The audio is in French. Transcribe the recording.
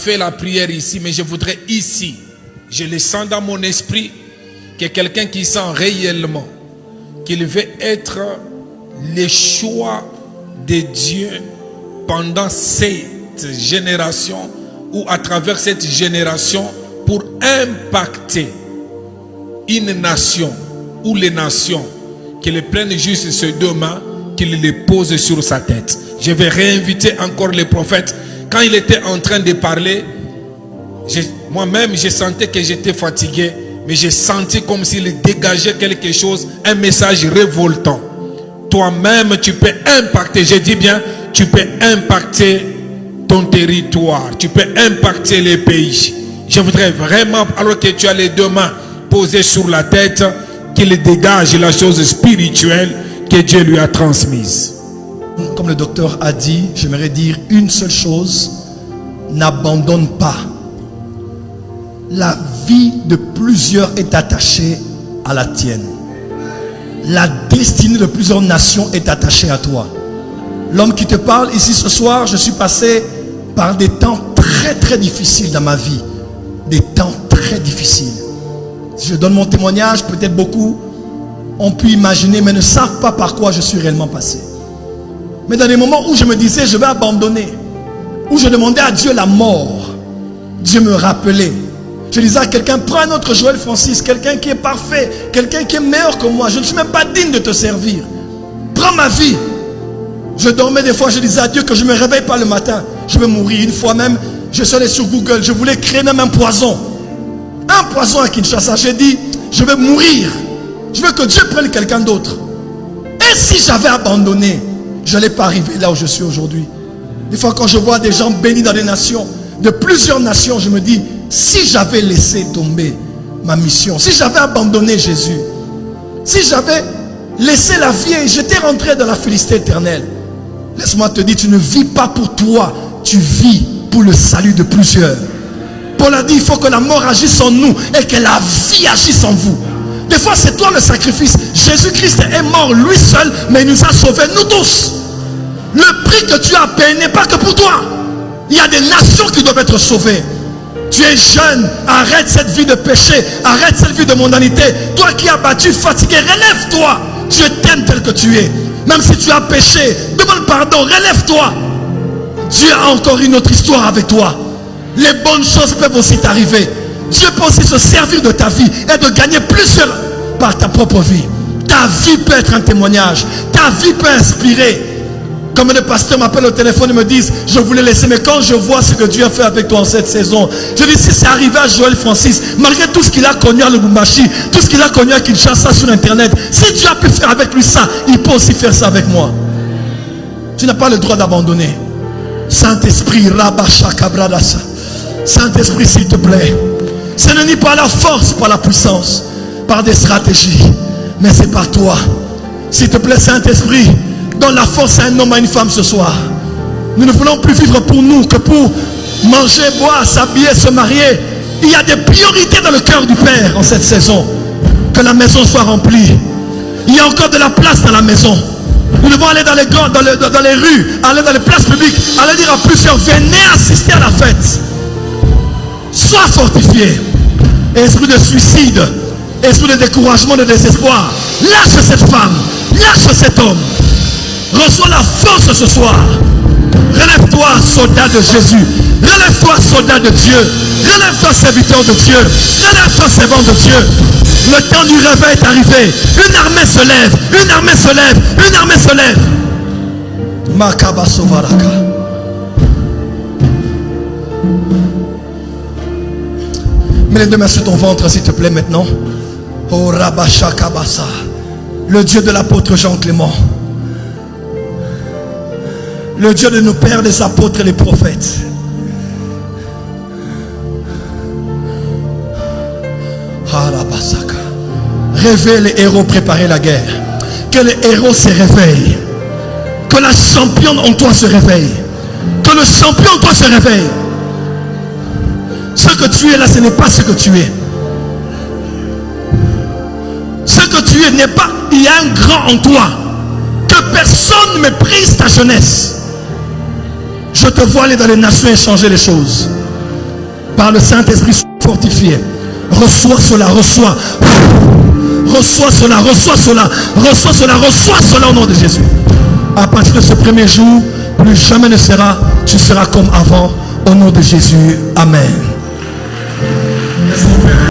fait la prière ici, mais je voudrais ici, je le sens dans mon esprit, que quelqu'un qui sent réellement qu'il veut être le choix de Dieu pendant cette génération ou à travers cette génération pour impacter une nation ou les nations, qu'il prenne juste ces deux mains, qu'il les pose sur sa tête. Je vais réinviter encore le prophète. Quand il était en train de parler, moi-même je sentais que j'étais fatigué, mais j'ai senti comme s'il dégageait quelque chose, un message révoltant. Toi-même tu peux impacter, je dis bien, tu peux impacter ton territoire, tu peux impacter les pays. Je voudrais vraiment, alors que tu as les deux mains posées sur la tête, qu'il dégage la chose spirituelle que Dieu lui a transmise. Comme le docteur a dit, j'aimerais dire une seule chose: n'abandonne pas. La vie de plusieurs est attachée à la tienne. La destinée de plusieurs nations est attachée à toi. L'homme qui te parle ici ce soir, je suis passé par des temps très très difficiles dans ma vie. Des temps très difficiles. Si je donne mon témoignage, peut-être beaucoup ont pu imaginer, mais ne savent pas par quoi je suis réellement passé. Mais dans les moments où je me disais je vais abandonner, où je demandais à Dieu la mort, Dieu me rappelait. Je disais à quelqu'un: prends un autre Joël Francis, quelqu'un qui est parfait, quelqu'un qui est meilleur que moi. Je ne suis même pas digne de te servir. Prends ma vie. Je dormais des fois, je disais à Dieu que je ne me réveille pas le matin. Je vais mourir. Une fois même, je suis allé sur Google, je voulais créer même un poison. Un poison à Kinshasa. J'ai dit, je vais mourir. Je veux que Dieu prenne quelqu'un d'autre. Et si j'avais abandonné, je n'allais pas arriver là où je suis aujourd'hui. Des fois quand je vois des gens bénis dans des nations, de plusieurs nations, je me dis, si j'avais laissé tomber ma mission, si j'avais abandonné Jésus, si j'avais laissé la vie et j'étais rentré dans la félicité éternelle. Laisse-moi te dire, tu ne vis pas pour toi, tu vis pour le salut de plusieurs. Paul a dit, il faut que la mort agisse en nous et que la vie agisse en vous. Des fois c'est toi le sacrifice. Jésus-Christ est mort lui seul, mais il nous a sauvés, nous tous. Le prix que tu as payé n'est pas que pour toi. Il y a des nations qui doivent être sauvées. Tu es jeune, arrête cette vie de péché, arrête cette vie de mondanité. Toi qui as battu, fatigué, relève-toi. Dieu t'aime tel que tu es. Même si tu as péché, demande pardon, relève-toi. Dieu a encore une autre histoire avec toi. Les bonnes choses peuvent aussi t'arriver. Dieu peut aussi se servir de ta vie et de gagner plusieurs par ta propre vie. Ta vie peut être un témoignage. Ta vie peut inspirer. Comme les pasteurs m'appellent au téléphone et me disent, je voulais laisser, mais quand je vois ce que Dieu a fait avec toi en cette saison, je dis, si c'est arrivé à Joël Francis, malgré tout ce qu'il a connu à Lubumbashi, tout ce qu'il a connu à Kinshasa sur internet, si Dieu a pu faire avec lui ça, il peut aussi faire ça avec moi. Tu n'as pas le droit d'abandonner. Saint-Esprit, Rabashakabradasa. Saint-Esprit, s'il te plaît, ce n'est ni par la force, par la puissance, par des stratégies, mais c'est par toi. S'il te plaît, Saint-Esprit, donne la force à un homme, à une femme ce soir. Nous ne voulons plus vivre pour nous, que pour manger, boire, s'habiller, se marier. Il y a des priorités dans le cœur du Père en cette saison. Que la maison soit remplie. Il y a encore de la place dans la maison. Nous devons aller dans les rues, aller dans les places publiques, aller dire à plusieurs, venez assister à la fête. Sois fortifié. Esprit de suicide, esprit de découragement, de désespoir, lâche cette femme, lâche cet homme. Reçois la force ce soir. Relève-toi, soldat de Jésus. Relève-toi, soldat de Dieu. Relève-toi, serviteur de Dieu. Relève-toi, servant de Dieu. Le temps du réveil est arrivé. Une armée se lève. Une armée se lève. Une armée se lève. Makaba Sovaraka. Mets les deux mains sur ton ventre, s'il te plaît, maintenant. Oh Rabashakabasa. Le Dieu de l'apôtre Jean Clément. Le Dieu de nos pères, des apôtres et des prophètes. Réveille les héros, préparer la guerre. Que les héros se réveillent. Que la championne en toi se réveille. Que le champion en toi se réveille. Ce que tu es là, ce n'est pas ce que tu es. Ce que tu es n'est pas, il y a un grand en toi. Que personne ne méprise ta jeunesse. Je te vois aller dans les nations et changer les choses. Par le Saint-Esprit fortifié. Reçois cela, reçois. Reçois cela, reçois cela, reçois cela, reçois cela au nom de Jésus. À partir de ce premier jour, plus jamais ne sera, tu seras comme avant. Au nom de Jésus. Amen.